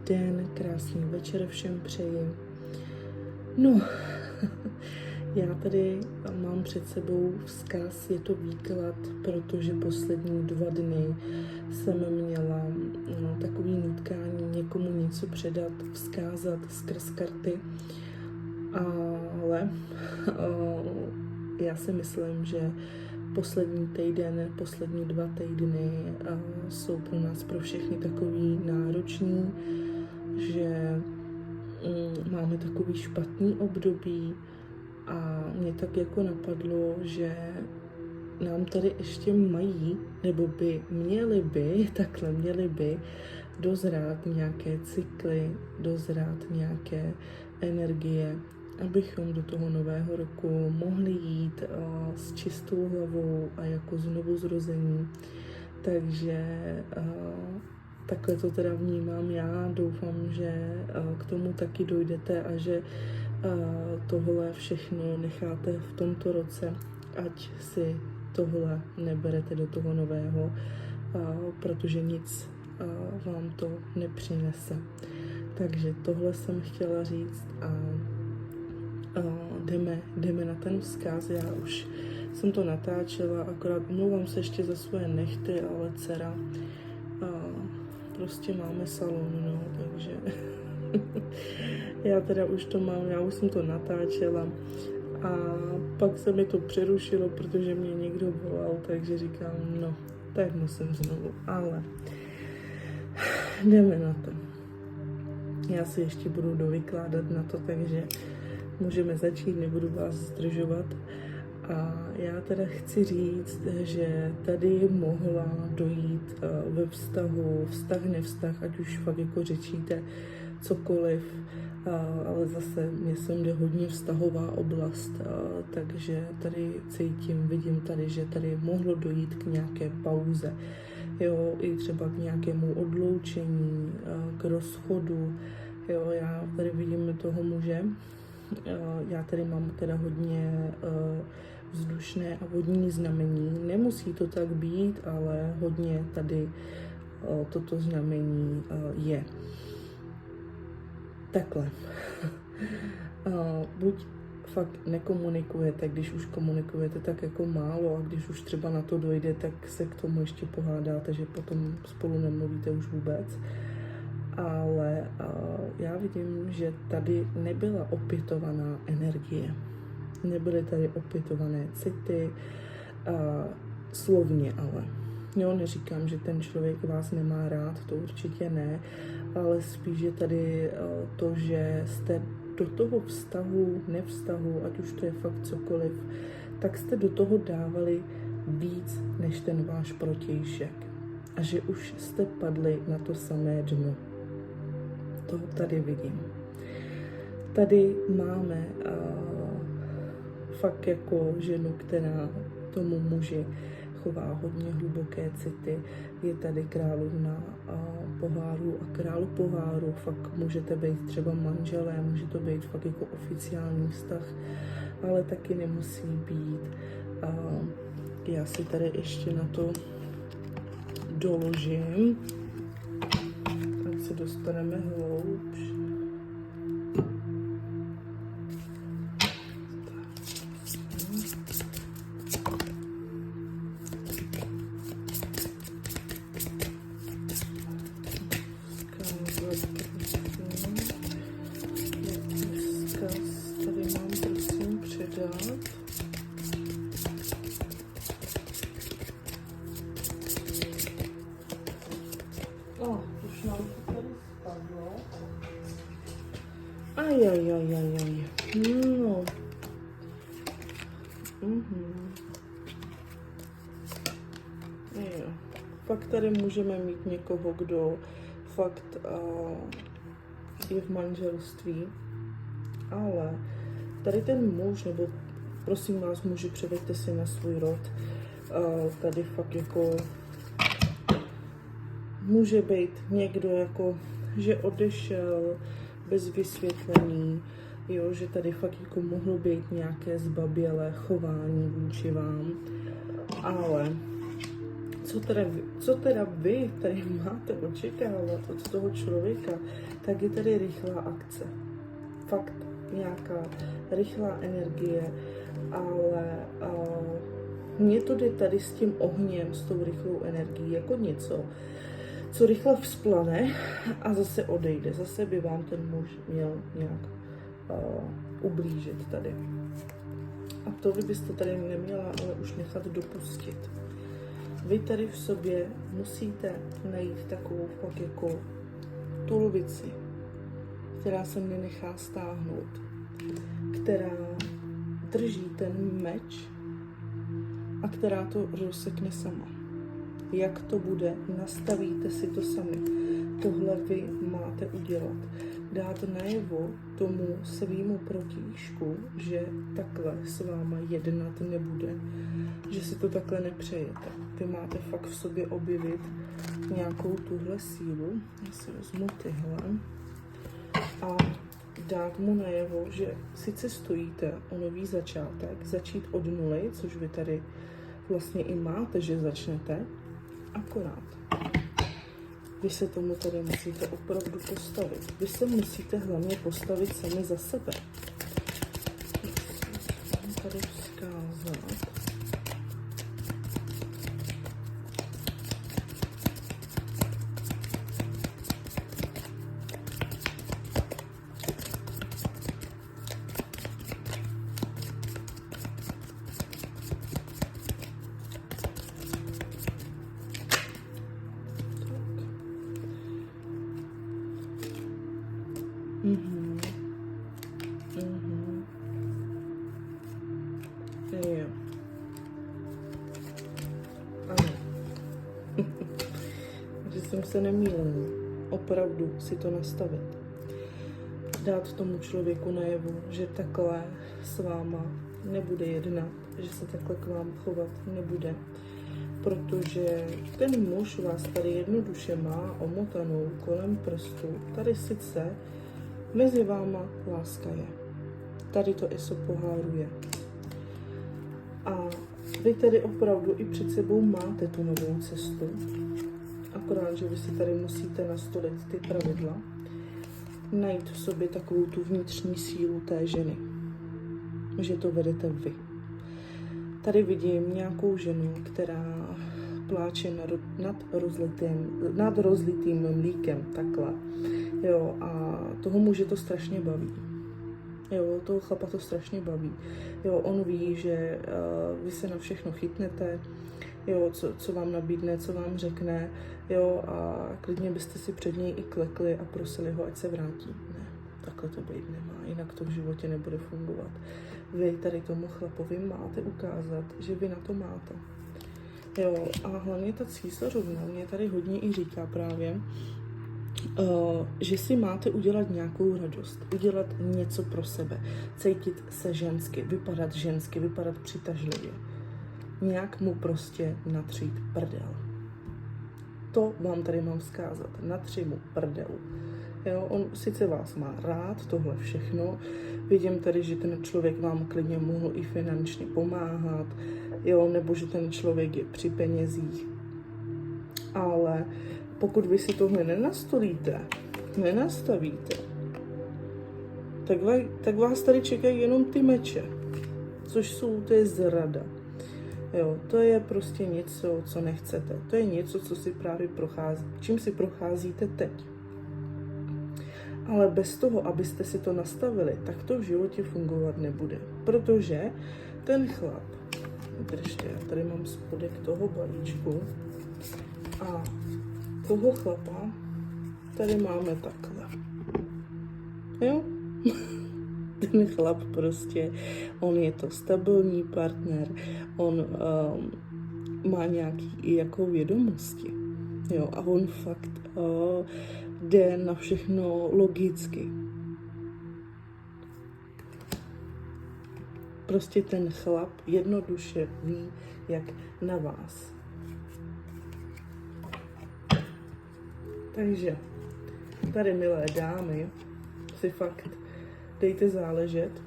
den, krásný večer všem přeji. No, já tady mám před sebou vzkaz, je to výklad, protože poslední 2 dny jsem měla takový nutkání někomu něco předat, vzkázat skrz karty, ale já si myslím, že poslední týden, poslední 2 týdny jsou pro nás, pro všechny takový náročný, že máme takový špatný období a mě tak jako napadlo, že nám tady ještě mají, nebo by měli by dozrát nějaké cykly, dozrát nějaké energie, abychom do toho nového roku mohli jít s čistou hlavou a jako znovu zrození. Takže takhle to teda vnímám já. Doufám, že k tomu taky dojdete a že tohle všechno necháte v tomto roce, ať si tohle neberete do toho nového, protože nic vám to nepřinese. Takže tohle jsem chtěla říct a jdeme na ten vzkaz. Já už jsem to natáčela, akorát omlouvám se ještě za svoje nechty, ale dcera prostě máme salon, no, takže já teda už to mám, já už jsem to natáčela a pak se mi to přerušilo, protože mě někdo volal, takže říkám, no, tak musím znovu, ale jdeme na to. Já si ještě budu dovykládat na to, takže můžeme začít, nebudu vás zdržovat. A já teda chci říct, že tady mohla dojít ve vztahu, vztah, nevztah, ať už fakt jako řečíte cokoliv, ale zase mě sem jde hodně vztahová oblast, takže tady cítím, vidím tady, že tady mohlo dojít k nějaké pauze, jo, i třeba k nějakému odloučení, k rozchodu, jo, já tady vidím toho muže. Já tady mám teda hodně vzdušné a vodní znamení. Nemusí to tak být, ale hodně tady toto znamení je. Takhle. Buď fakt nekomunikujete, když už komunikujete tak jako málo a když už třeba na to dojde, tak se k tomu ještě pohádáte, že potom spolu nemluvíte už vůbec. Ale já vidím, že tady nebyla opětovaná energie. Nebyly tady opětované city, slovně ale. Jo, neříkám, že ten člověk vás nemá rád, to určitě ne, ale spíš je tady to, že jste do toho vztahu, nevztahu, ať už to je fakt cokoliv, tak jste do toho dávali víc než ten váš protějšek. A že už jste padli na to samé dno. To tady vidím. Tady máme fakt jako ženu, která tomu muži chová hodně hluboké city. Je tady královna poháru a král poháru. Fakt můžete být třeba manželé, může to být fakt jako oficiální vztah, ale taky nemusí být. Já si tady ještě na to doložím. Se dostaneme hloubš. Vzkaz tady mám, prosím, předat. Už nám to tady spadlo. Ajajajajaj. No. Jo. Fakt tady můžeme mít někoho, kdo fakt je v manželství. Ale tady ten muž, nebo prosím vás, muži, převeďte si na svůj rod. Tady fakt jako může být někdo jako, že odešel bez vysvětlení, jo, že tady fakt jako mohlo být nějaké zbabělé chování vůči vám, ale co teda vy tady máte očekávat od toho člověka, tak je tady rychlá akce. Fakt nějaká rychlá energie, ale mně to jde tady s tím ohněm, s tou rychlou energií, jako něco, co rychle vzplane a zase odejde. Zase by vám ten muž měl nějak ublížit tady. A to vy byste tady neměla ale už nechat dopustit. Vy tady v sobě musíte najít takovou fakt jako tu lvici, která se nenechá stáhnout, která drží ten meč a která to rozsekne sama. Jak to bude, nastavíte si to sami. Tohle vy máte udělat. Dát najevo tomu svýmu protějšku, že takhle s váma jednat nebude. Že si to takhle nepřejete. Vy máte fakt v sobě objevit nějakou tuhle sílu. Já si vezmu tyhle. A dát mu najevo, že sice stojíte o nový začátek, začít od nuly, což vy tady vlastně i máte, že začnete, akorát vy se tomu tady musíte opravdu postavit. Vy se musíte hlavně postavit sami za sebe. Musím tady vzkázat. Jo. Ano. Že jsem se nemýlila. Opravdu si to nastavit. Dát tomu člověku najevo, že takhle s váma nebude jednat, že se takhle k vám chovat nebude. Protože ten muž vás tady jednoduše má omotanou kolem prstu. Tady sice mezi váma láska je. Tady to ESO poháruje. A vy tady opravdu i před sebou máte tu novou cestu. Akorát, že vy si tady musíte nastolit ty pravidla. Najít v sobě takovou tu vnitřní sílu té ženy. Že to vedete vy. Tady vidím nějakou ženu, která pláče nad rozlitým mlíkem, takhle. Jo, a toho muže to strašně baví. Jo, toho chlapa to strašně baví. Jo, on ví, že vy se na všechno chytnete, jo, co vám nabídne, co vám řekne, jo, a klidně byste si před něj i klekli a prosili ho, ať se vrátí. Ne, takhle to být nemá, jinak to v životě nebude fungovat. Vy tady tomu chlapovi máte ukázat, že vy na to máte. Jo, a hlavně ta císařovna mě tady hodně i říká právě, že si máte udělat nějakou radost, udělat něco pro sebe, cítit se žensky, vypadat přitažlivě. Nějak mu prostě natřít prdel. To vám tady mám vzkázat, natři mu prdel. Jo, on sice vás má rád, tohle všechno, vidím tady, že ten člověk vám klidně mohl i finančně pomáhat, jo, nebo že ten člověk je při penězích, ale pokud vy si tohle nenastavíte, tak vás tady čekají jenom ty meče, to je zrada. Jo, to je prostě něco, co nechcete. To je něco, co si právě čím si procházíte teď. Ale bez toho, abyste si to nastavili, tak to v životě fungovat nebude. Protože ten chlap, držte, já tady mám spodek toho balíčku a toho chlapa tady máme takhle. Jo? Ten chlap prostě, on je to stabilní partner, on má nějaký i jako vědomosti. Jo? A on fakt jde na všechno logicky. Prostě ten chlap jednoduše ví, jak na vás. Takže tady, milé dámy, si fakt dejte záležet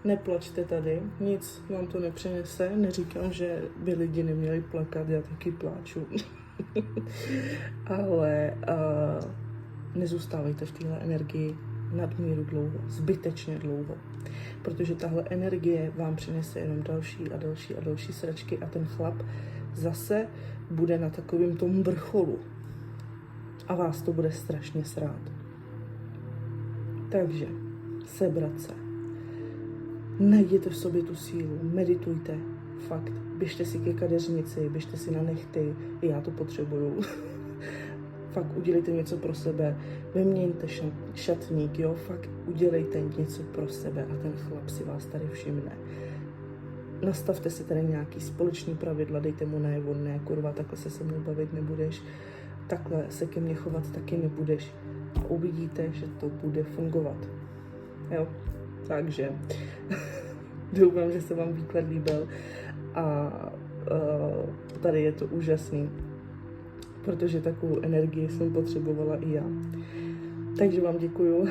Neplačte tady, nic vám to nepřinese, neříkám, že by lidi neměli plakat, já taky pláču. Ale nezůstávejte v téhle energii nadmíru dlouho, zbytečně dlouho. Protože tahle energie vám přinese jenom další a další a další sračky a ten chlap zase bude na takovém tom vrcholu. A vás to bude strašně srát. Takže sebrat se. Najděte v sobě tu sílu, meditujte, fakt. Běžte si ke kadeřnici, běžte si na nehty, já to potřebuju. Fakt udělejte něco pro sebe, vyměňte šatník, jo, fakt udělejte něco pro sebe a ten chlap si vás tady všimne. Nastavte si tady nějaký společný pravidla, dejte mu najevo, ne, kurva, takhle se se mnou bavit nebudeš, takhle se ke mně chovat taky nebudeš a uvidíte, že to bude fungovat. Jo, takže doufám, že se vám výklad líbil a tady je to úžasný, protože takovou energii jsem potřebovala i já. Takže vám děkuju,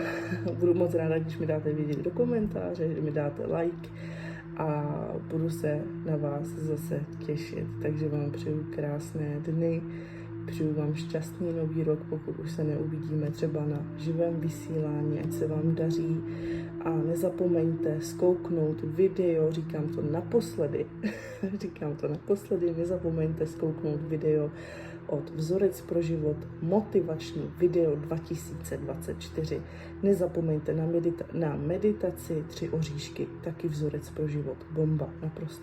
budu moc ráda, když mi dáte vědět do komentáře, že mi dáte like a budu se na vás zase těšit. Takže vám přeju krásné dny, přeju vám šťastný nový rok, pokud už se neuvidíme třeba na živém vysílání, ať se vám daří a nezapomeňte zkouknout video, říkám to naposledy, nezapomeňte zkouknout video od Vzorec pro život, motivační video 2024. Nezapomeňte na meditaci 3 oříšky, taky Vzorec pro život, bomba, naprosto.